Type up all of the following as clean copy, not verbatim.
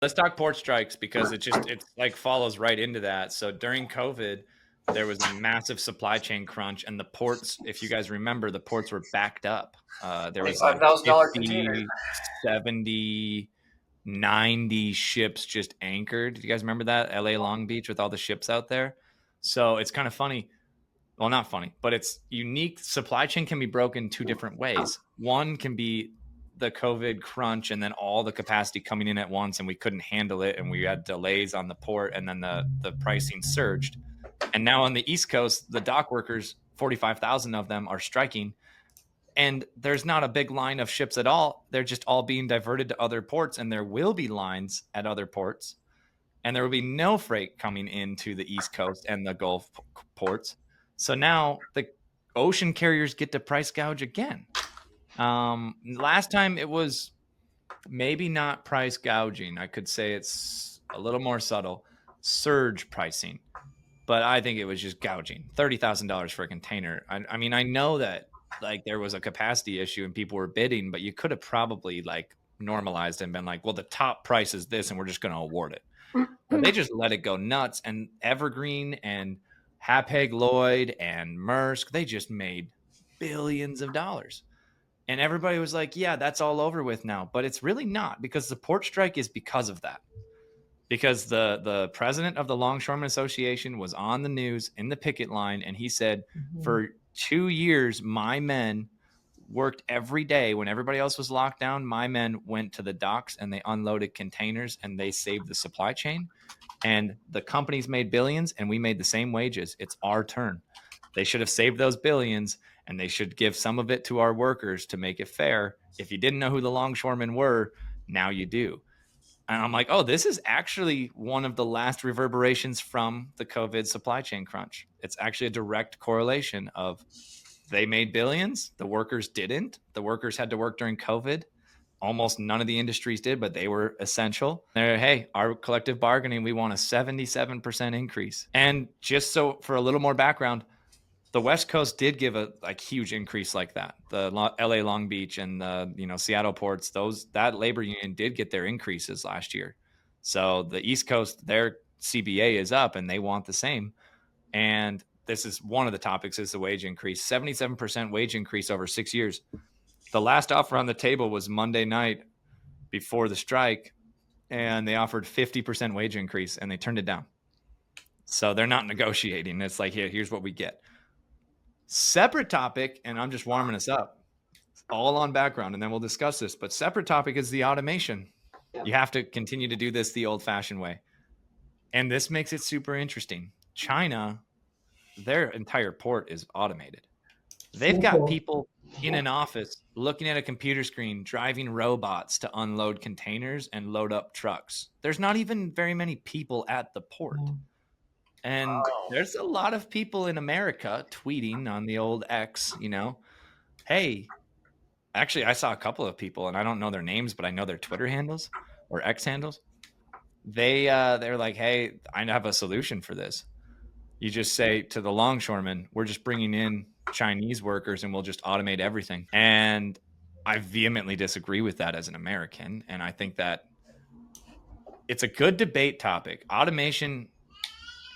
Let's talk port strikes because it's like follows right into that. So during COVID, there was a massive supply chain crunch, and the ports, if you guys remember, the ports were backed up. There was like $25,000 container. 50, 70, 90 ships just anchored. Do you guys remember that? LA Long Beach with all the ships out there. So it's kind of funny. Well, not funny, but it's unique. Supply chain can be broken two different ways. One can be the COVID crunch and then all the capacity coming in at once, and we couldn't handle it, and we had delays on the port, and then the pricing surged. And now on the East Coast, the dock workers, 45,000 of them, are striking, and there's not a big line of ships at all. They're just all being diverted to other ports, and there will be lines at other ports, and there will be no freight coming into the East Coast and the Gulf ports. So now the ocean carriers get to price gouge again. Last time it was maybe not price gouging. I could say it's a little more subtle, surge pricing. But I think it was just gouging. $30,000 for a container. I mean, I know that like there was a capacity issue and people were bidding, but you could have probably like normalized and been like, well, the top price is this, and we're just going to award it. But they just let it go nuts. And Evergreen and Hapag-Lloyd and Maersk, they just made billions of dollars. And everybody was like, yeah, that's all over with now. But it's really not, because the port strike is because of that. Because the president of the Longshoremen Association was on the news in the picket line, and he said, for 2 years, my men worked every day when everybody else was locked down. My men went to the docks and they unloaded containers, and they saved the supply chain. And the companies made billions, and we made the same wages. It's our turn. They should have saved those billions, and they should give some of it to our workers to make it fair. If you didn't know who the longshoremen were, now you do. And I'm like, oh, this is actually one of the last reverberations from the COVID supply chain crunch. It's actually a direct correlation of they made billions, the workers didn't. The workers had to work during COVID. Almost none of the industries did, but they were essential. They're, hey, our collective bargaining, we want a 77% increase. And just so for a little more background, the West Coast did give a like huge increase like that. The LA Long Beach and the Seattle ports, that labor union did get their increases last year. So the East Coast, their CBA is up and they want the same. And this is one of the topics, is the wage increase. 77% wage increase over 6 years. The last offer on the table was Monday night before the strike, and they offered 50% wage increase, and they turned it down. So they're not negotiating. It's like, here's what we get. Separate topic, and I'm just warming us up, all on background, and then we'll discuss this. But separate topic is the automation. You have to continue to do this the old-fashioned way. And this makes it super interesting. China, their entire port is automated. They've got people in an office looking at a computer screen, driving robots to unload containers and load up trucks. There's not even very many people at the port. And there's a lot of people in America tweeting on the old X, hey, actually, I saw a couple of people, and I don't know their names, but I know their Twitter handles or X handles. They're like, hey, I have a solution for this. You just say to the longshoremen, we're just bringing in Chinese workers and we'll just automate everything. And I vehemently disagree with that as an American. And I think that it's a good debate topic. Automation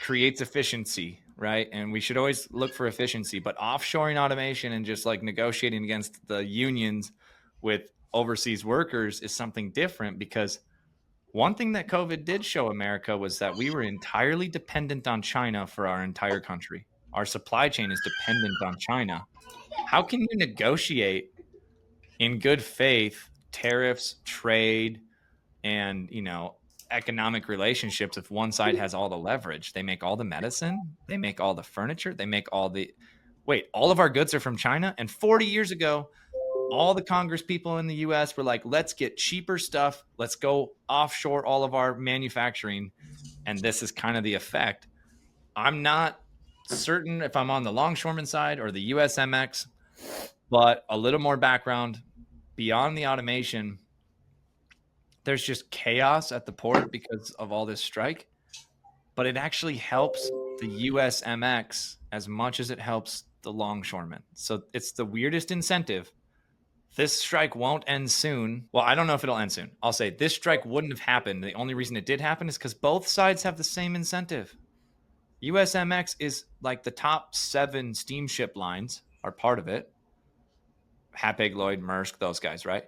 creates efficiency, right? And we should always look for efficiency, but offshoring automation and just like negotiating against the unions with overseas workers is something different, because one thing that COVID did show America was that we were entirely dependent on China for our entire country. Our supply chain is dependent on China. How can you negotiate in good faith tariffs, trade, and, economic relationships if one side has all the leverage? They make all the medicine, they make all the furniture, they make all of our goods are from China. And 40 years ago, all the Congress people in the US were like, let's get cheaper stuff. Let's go offshore all of our manufacturing. And this is kind of the effect. I'm not certain if I'm on the longshoreman side or the USMX, but a little more background beyond the automation. There's just chaos at the port because of all this strike, but it actually helps the USMX as much as it helps the longshoremen. So it's the weirdest incentive this strike won't end soon. Well, I don't know if it'll end soon. I'll say this strike wouldn't have happened. The only reason it did happen is because both sides have the same incentive. USMX is like the top 7 steamship lines are part of it. Hapag Lloyd, Maersk, those guys, right?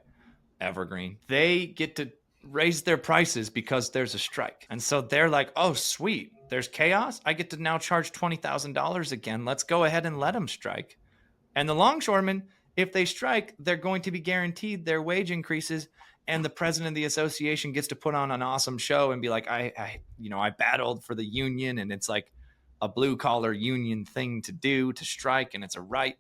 Evergreen. They get to raise their prices because there's a strike. And so they're like, oh, sweet. There's chaos. I get to now charge $20,000 again. Let's go ahead and let them strike. And the longshoremen, if they strike, they're going to be guaranteed their wage increases. And the president of the association gets to put on an awesome show and be like, I battled for the union, and it's like a blue collar union thing to do, to strike, and it's a right.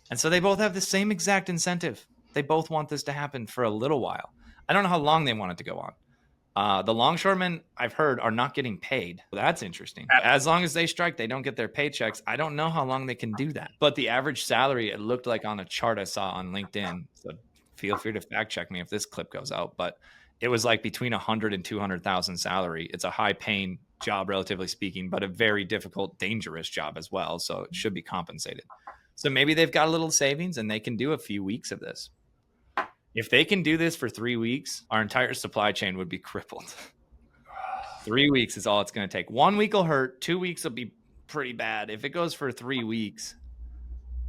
And so they both have the same exact incentive. They both want this to happen for a little while. I don't know how long they want it to go on. The longshoremen, I've heard, are not getting paid. That's interesting. As long as they strike, they don't get their paychecks. I don't know how long they can do that. But the average salary, it looked like on a chart I saw on LinkedIn. So feel free to fact check me if this clip goes out. But it was like between 100 and 200,000 salary. It's a high paying job, relatively speaking, but a very difficult, dangerous job as well. So it should be compensated. So maybe they've got a little savings and they can do a few weeks of this. If they can do this for 3 weeks, our entire supply chain would be crippled. 3 weeks is all it's going to take. 1 week will hurt. 2 weeks will be pretty bad. If it goes for 3 weeks,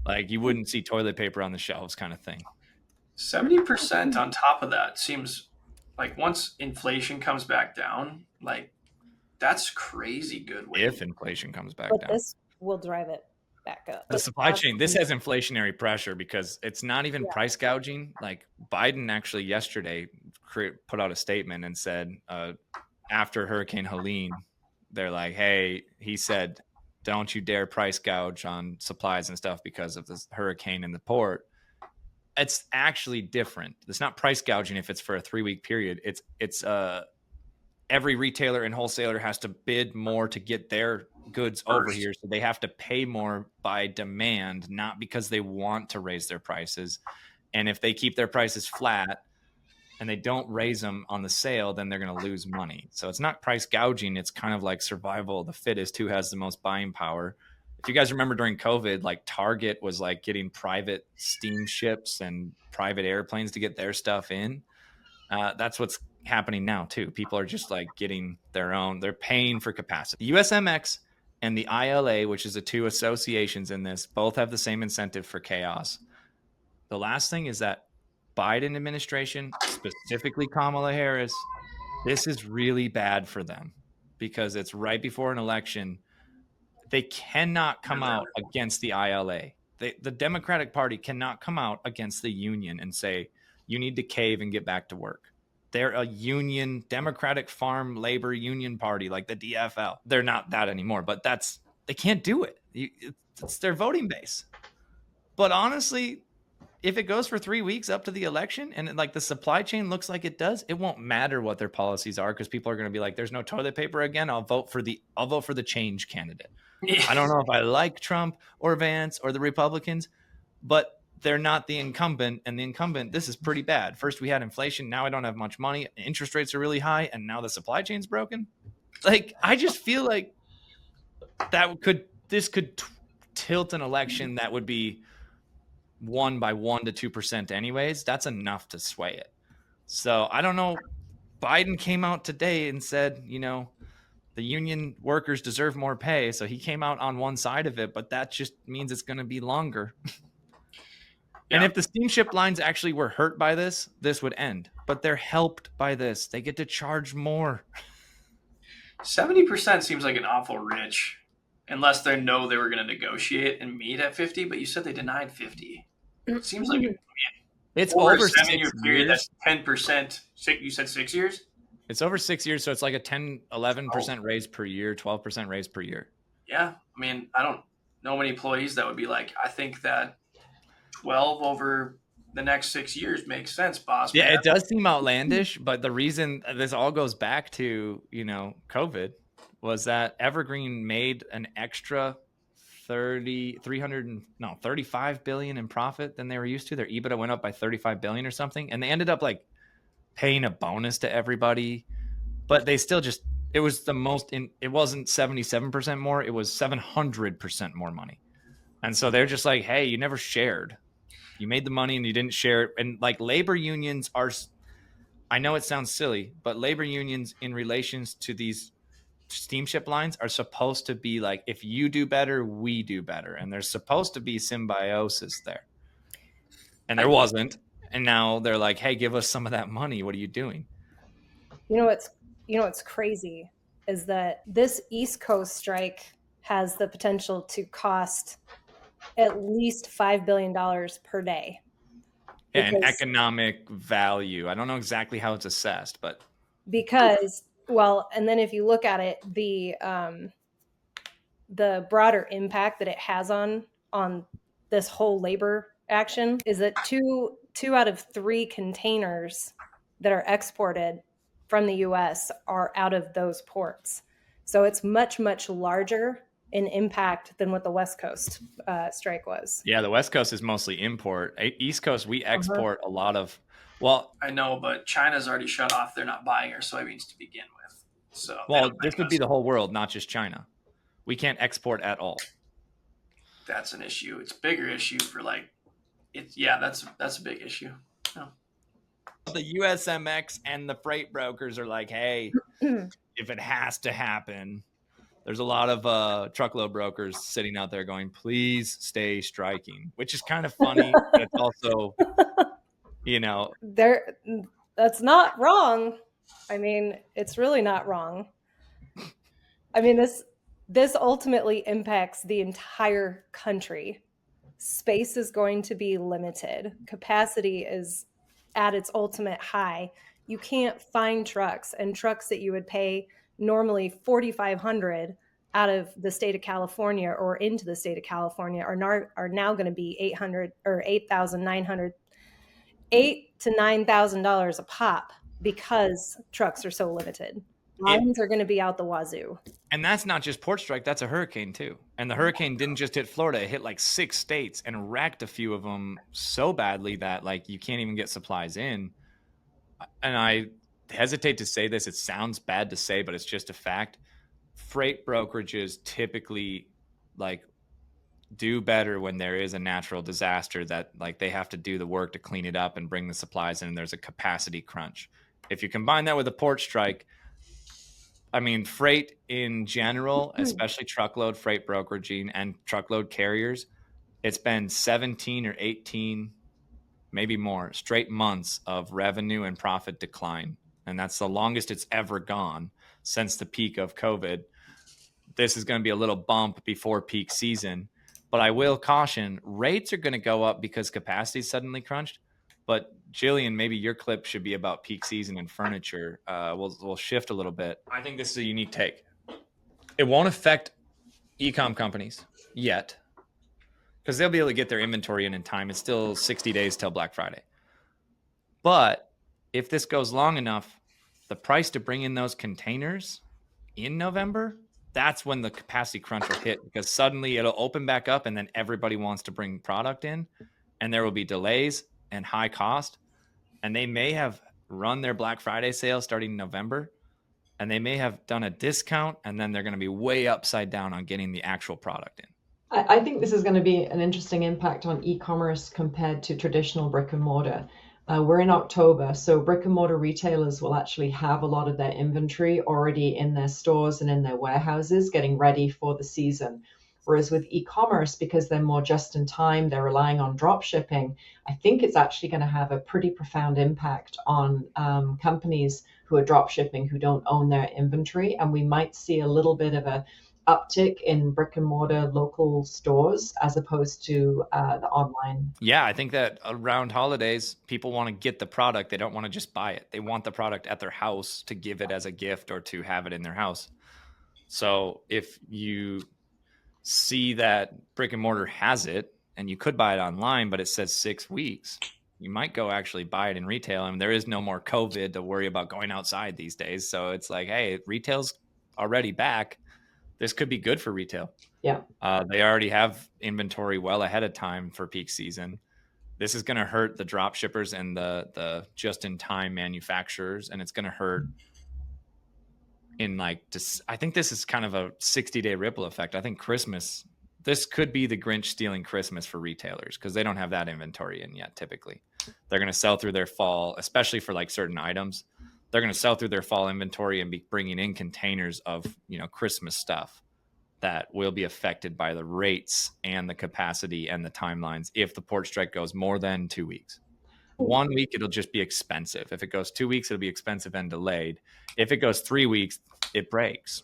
like you wouldn't see toilet paper on the shelves kind of thing. 70% on top of that seems like once inflation comes back down, like that's crazy good. If inflation comes back But down. this will drive it back up. The supply chain, this has inflationary pressure because it's not even price gouging. Like Biden actually yesterday put out a statement and said after Hurricane Helene, they're like, hey, he said, don't you dare price gouge on supplies and stuff because of this hurricane in the port. It's actually different. It's not price gouging if it's for a 3-week period. It's every retailer and wholesaler has to bid more to get their goods over here. So they have to pay more by demand, not because they want to raise their prices. And if they keep their prices flat and they don't raise them on the sale, then they're going to lose money. So it's not price gouging. It's kind of like survival of the fittest, who has the most buying power. If you guys remember during COVID, like Target was like getting private steamships and private airplanes to get their stuff in. That's what's happening now too. People are just like getting their own, they're paying for capacity. The USMX and the ILA, which is the 2 associations in this, both have the same incentive for chaos. The last thing is that Biden administration, specifically Kamala Harris, this is really bad for them because it's right before an election. They cannot come out against the ILA. The Democratic Party cannot come out against the union and say, you need to cave and get back to work. They're a union, Democratic Farm Labor Union Party, like the DFL. They're not that anymore, but they can't do it. It's their voting base. But honestly, if it goes for 3 weeks up to the election and like the supply chain looks like it does, it won't matter what their policies are because people are going to be like, there's no toilet paper again. I'll vote for the change candidate. I don't know if I like Trump or Vance or the Republicans, but they're not the incumbent, and the incumbent, this is pretty bad. First we had inflation. Now I don't have much money. Interest rates are really high. And now the supply chain's broken. Like, I just feel like this could tilt an election that would be won by 1% to 2% anyways. That's enough to sway it. So I don't know. Biden came out today and said, the union workers deserve more pay. So he came out on one side of it, but that just means it's going to be longer. And if the steamship lines actually were hurt by this would end. But they're helped by this. They get to charge more. 70% seems like an awful rich, unless they know they were going to negotiate and meet at 50. But you said they denied 50. It seems like it's over a 7-year 6 period. years. That's 10%. You said 6 years. It's over 6 years, so it's like a 11% raise per year, 12% raise per year. Yeah, I mean, I don't know many employees that would be like, I think that 12 over the next 6 years makes sense, boss. Yeah, it does seem outlandish, but the reason this all goes back to, COVID was that Evergreen made an extra 35 billion in profit than they were used to. Their EBITDA went up by 35 billion or something, and they ended up like paying a bonus to everybody, but they still just, it was the most it wasn't 77% more, it was 700% more money. And so they're just like, hey, you never shared. You made the money and you didn't share it. And like labor unions are, I know it sounds silly, but labor unions in relations to these steamship lines are supposed to be like, if you do better, we do better. And there's supposed to be symbiosis there. And there wasn't. And now they're like, hey, give us some of that money. What are you doing? What's crazy is that this East Coast strike has the potential to cost at least $5 billion per day. And economic value. I don't know exactly how it's assessed, but and then if you look at it, the broader impact that it has on this whole labor action is that two out of 3 containers that are exported from the US are out of those ports. So it's much, much larger in impact than what the West Coast strike was. Yeah, the West Coast is mostly import. East Coast, we export a lot of, well, I know, but China's already shut off. They're not buying our soybeans to begin with. So this would be the whole world, not just China. We can't export at all. That's an issue. It's a bigger issue for that's a big issue. Oh. The USMX and the freight brokers are like, hey, if it has to happen, there's a lot of truckload brokers sitting out there going, please stay striking, which is kind of funny. But it's also, that's not wrong. I mean, it's really not wrong. I mean, this ultimately impacts the entire country. Space is going to be limited. Capacity is at its ultimate high. You can't find trucks, and trucks that you would pay normally $4,500 out of the state of California or into the state of California are now going to be $800 or $8,900, $8,000 to $9,000 a pop because trucks are so limited. Lines are going to be out the wazoo. And that's not just port strike, that's a hurricane too. And the hurricane didn't just hit Florida, it hit like 6 states and wrecked a few of them so badly that like you can't even get supplies in. And I hesitate to say this, it sounds bad to say, but it's just a fact. Freight brokerages typically like do better when there is a natural disaster that like they have to do the work to clean it up and bring the supplies in and there's a capacity crunch. If you combine that with a port strike, I mean, freight in general, especially truckload freight brokeraging and truckload carriers, it's been 17 or 18, maybe more, straight months of revenue and profit decline. And that's the longest it's ever gone since the peak of COVID. This is going to be a little bump before peak season. But I will caution, rates are going to go up because capacity is suddenly crunched. But Jillian, maybe your clip should be about peak season and furniture. We'll shift a little bit. I think this is a unique take. It won't affect e-com companies yet because they'll be able to get their inventory in time. It's still 60 days till Black Friday. But if this goes long enough, the price to bring in those containers in November, that's when the capacity crunch will hit because suddenly it'll open back up and then everybody wants to bring product in and there will be delays and high cost, and they may have run their Black Friday sale starting in November, and they may have done a discount, and then they're going to be way upside down on getting the actual product in. I think this is going to be an interesting impact on e-commerce compared to traditional brick and mortar. We're in October, so brick and mortar retailers will actually have a lot of their inventory already in their stores and in their warehouses getting ready for the season. Whereas with e-commerce, because they're more just in time, they're relying on drop shipping, I think it's actually going to have a pretty profound impact on companies who are drop shipping, who don't own their inventory. And we might see a little bit of a uptick in brick and mortar local stores as opposed to the online. Yeah, I think that around holidays, people want to get the product. They don't want to just buy it. They want the product at their house to give it as a gift or to have it in their house. So if you see that brick and mortar has it and you could buy it online, but it says 6 weeks, you might go actually buy it in retail. And there is no more COVID to worry about going outside these days. So it's like, hey, retail's already back. This could be good for retail. Yeah. They already have inventory well ahead of time for peak season. This is going to hurt the drop shippers and the just-in-time manufacturers, and it's going to hurt in I think this is kind of a 60-day ripple effect. I think Christmas this could be the Grinch stealing Christmas for retailers because they don't have that inventory in yet. Typically, they're going to sell through their fall, especially for like certain items. They're going to sell through their fall inventory and be bringing in containers of, Christmas stuff that will be affected by the rates and the capacity and the timelines if the port strike goes more than 2 weeks. 1 week, it'll just be expensive. If it goes 2 weeks, it'll be expensive and delayed. If it goes 3 weeks, it breaks.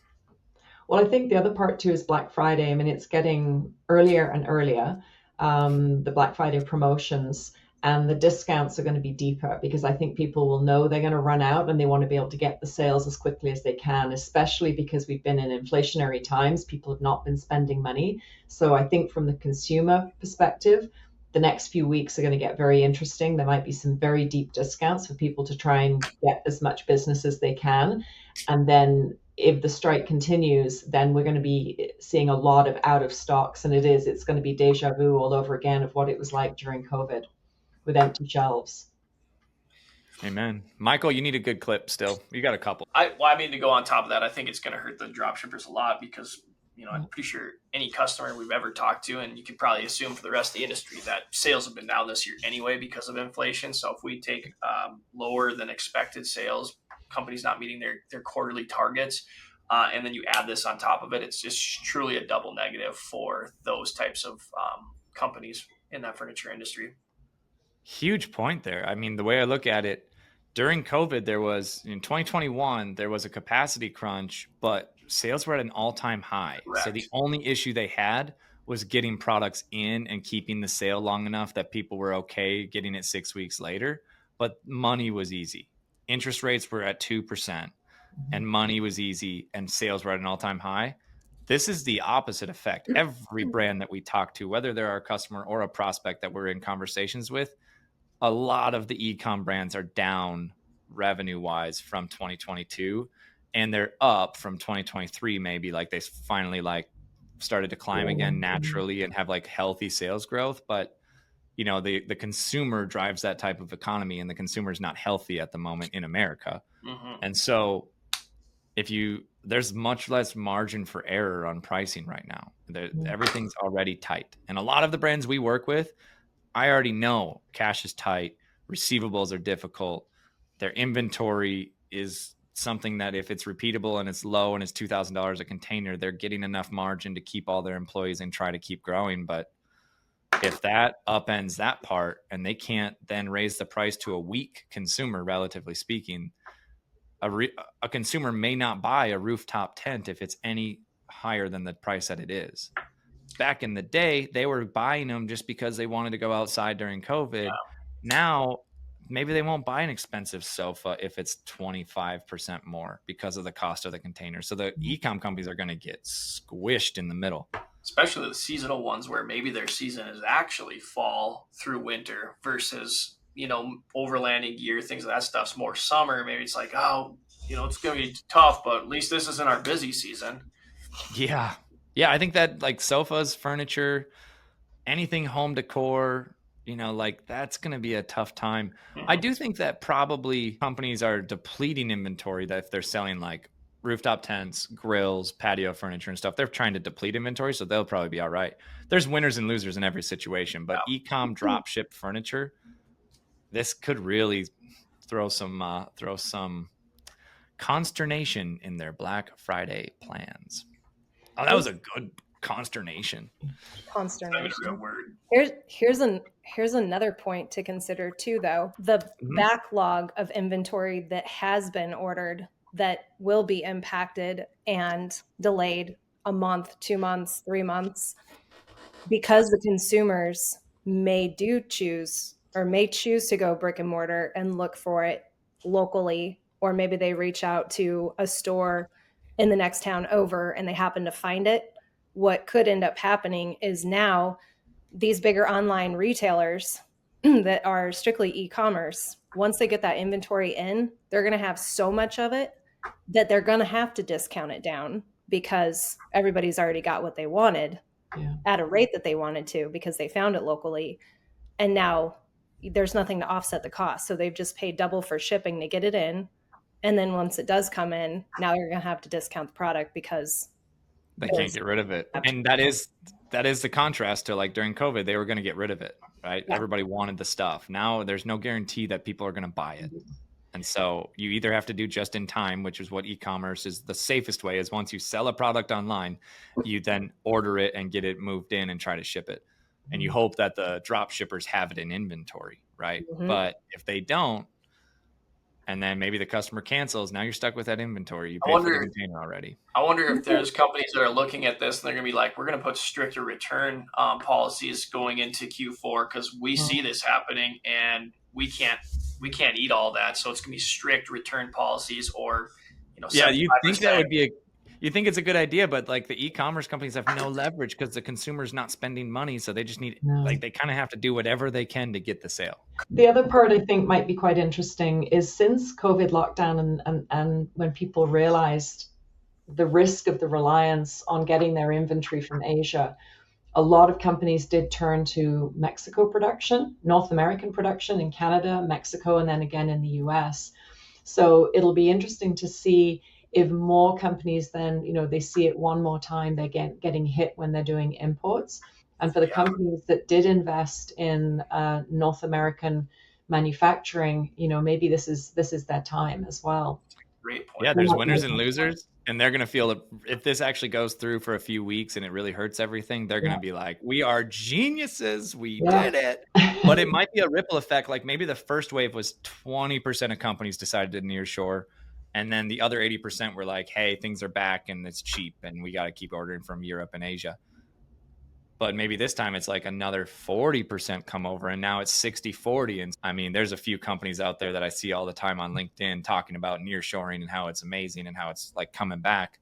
Well, I think the other part too is Black Friday. I mean, it's getting earlier and earlier, the Black Friday promotions, and the discounts are going to be deeper because I think people will know they're going to run out and they want to be able to get the sales as quickly as they can, especially because we've been in inflationary times. People have not been spending money. So I think from the consumer perspective, the next few weeks are going to get very interesting. There might be some very deep discounts for people to try and get as much business as they can. And then if the strike continues, then we're going to be seeing a lot of out of stocks. And it's going to be deja vu all over again of what it was like during COVID with empty shelves. Amen. Michael, you need a good clip still. You got a couple. To go on top of that, I think it's going to hurt the dropshippers a lot because, I'm pretty sure any customer we've ever talked to, and you can probably assume for the rest of the industry, that sales have been down this year anyway because of inflation. So if we take lower than expected sales, companies not meeting their quarterly targets, and then you add this on top of it, it's just truly a double negative for those types of companies in that furniture industry. Huge point there. I mean, the way I look at it, during COVID, in 2021, there was a capacity crunch, but sales were at an all-time high. Correct. So the only issue they had was getting products in and keeping the sale long enough that people were okay getting it 6 weeks later. But money was easy. Interest rates were at 2% and money was easy and sales were at an all-time high. This is the opposite effect. Every brand that we talk to, whether they're our customer or a prospect that we're in conversations with, a lot of the e-com brands are down revenue-wise from 2022, and they're up from 2023. Maybe like they finally started to climb again naturally and have healthy sales growth. But the consumer drives that type of economy, and the consumer is not healthy at the moment in America. Mm-hmm. And so there's much less margin for error on pricing right now. Everything's already tight. And a lot of the brands we work with, I already know cash is tight, receivables are difficult, their inventory is something that if it's repeatable and it's low and it's $2,000 a container, they're getting enough margin to keep all their employees and try to keep growing. But if that upends that part and they can't then raise the price to a weak consumer, relatively speaking, a consumer may not buy a rooftop tent if it's any higher than the price that it is. Back in the day, they were buying them just because they wanted to go outside during COVID. Wow. Now, maybe they won't buy an expensive sofa if it's 25% more because of the cost of the container. So the e-com companies are going to get squished in the middle. Especially the seasonal ones where maybe their season is actually fall through winter versus, overlanding gear, things of that stuff's more summer. Maybe it's like, it's going to be tough, but at least this isn't our busy season. Yeah. Yeah, I think that sofas, furniture, anything home decor, that's going to be a tough time. Mm-hmm. I do think that probably companies are depleting inventory, that if they're selling rooftop tents, grills, patio furniture and stuff, they're trying to deplete inventory, so they'll probably be all right. There's winners and losers in every situation, but e-com drop ship furniture, this could really throw some consternation in their Black Friday plans. Oh, that was a good consternation. Here's another point to consider too, though. The backlog of inventory that has been ordered that will be impacted and delayed a month, 2 months, 3 months, because the consumers may choose to go brick and mortar and look for it locally, or maybe they reach out to a store in the next town over and they happen to find it. What could end up happening is now these bigger online retailers that are strictly e-commerce, once they get that inventory in, they're going to have so much of it that they're going to have to discount it down because everybody's already got what they wanted at a rate that they wanted to because they found it locally. And now there's nothing to offset the cost. So they've just paid double for shipping to get it in. And then once it does come in, now they're going to have to discount the product because they can't get rid of it. And that is that is the contrast to like during COVID, they were going to get rid of it, right? Yeah. Everybody wanted the stuff. Now there's no guarantee that people are going to buy it. And so you either have to do just in time, which is what e-commerce is. The safest way is once you sell a product online, you then order it and get it moved in and try to ship it. And you hope that the drop shippers have it in inventory, right? Mhm. But if they don't, and then maybe the customer cancels, now you're stuck with that inventory. You I paid for the wonder, container already. I wonder if there's companies that are looking at this and they're going to be like, we're going to put stricter return policies going into Q4 because we see this happening and we can't eat all that. So it's going to be strict return policies, or Yeah, you think that 75%. would be you think it's a good idea, but like the e-commerce companies have no leverage because the consumer's not spending money, so they just need like they kind of have to do whatever they can to get the sale. The other part I think might be quite interesting is since COVID lockdown and when people realized the risk of the reliance on getting their inventory from Asia, a lot of companies did turn to Mexico production, North American production in Canada, Mexico, and then again in the US. So it'll be interesting to see if more companies then, they see it one more time, they're getting hit when they're doing imports. And for the companies that did invest in North American manufacturing, maybe this is their time as well. Great point. Yeah, there's winners and losers, and they're going to feel if this actually goes through for a few weeks and it really hurts everything, they're going to be like, we are geniuses. We did it. But it might be a ripple effect. Like maybe the first wave was 20% of companies decided to nearshore. And then the other 80% were like, hey, things are back and it's cheap and we got to keep ordering from Europe and Asia. But maybe this time it's like another 40% come over and now it's 60-40. And I mean, there's a few companies out there that I see all the time on LinkedIn talking about nearshoring and how it's amazing and how it's like coming back.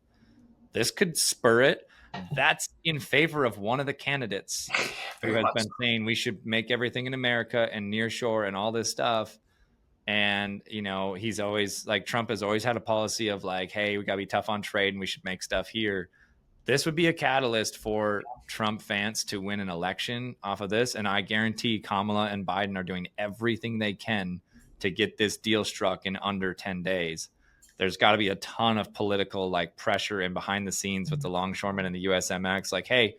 This could spur it. That's in favor of one of the candidates who has been saying we should make everything in America and nearshore and all this stuff. And, he's always like, Trump has always had a policy of like, hey, we got to be tough on trade and we should make stuff here. This would be a catalyst for Trump fans to win an election off of this. And I guarantee Kamala and Biden are doing everything they can to get this deal struck in under 10 days. There's got to be a ton of political like pressure and behind the scenes with the longshoremen and the USMX. Like, hey,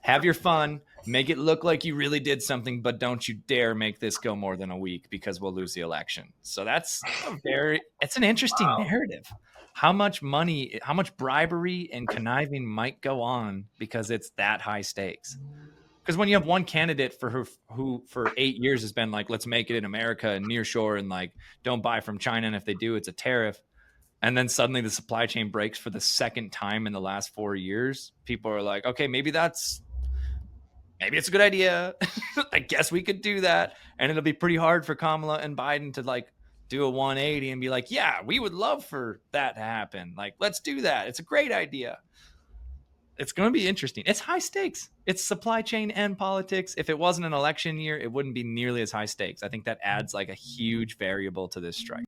have your fun, make it look like you really did something, but don't you dare make this go more than a week because we'll lose the election. So it's an interesting narrative. How much money, how much bribery and conniving might go on because it's that high stakes. Because when you have one candidate who for 8 years has been like, let's make it in America and nearshore and like, don't buy from China. And if they do, it's a tariff. And then suddenly the supply chain breaks for the second time in the last 4 years. People are like, okay, maybe it's a good idea. I guess we could do that. And it'll be pretty hard for Kamala and Biden to like do a 180 and be like, yeah, we would love for that to happen. Like, let's do that. It's a great idea. It's going to be interesting. It's high stakes. It's supply chain and politics. If it wasn't an election year, it wouldn't be nearly as high stakes. I think that adds like a huge variable to this strike.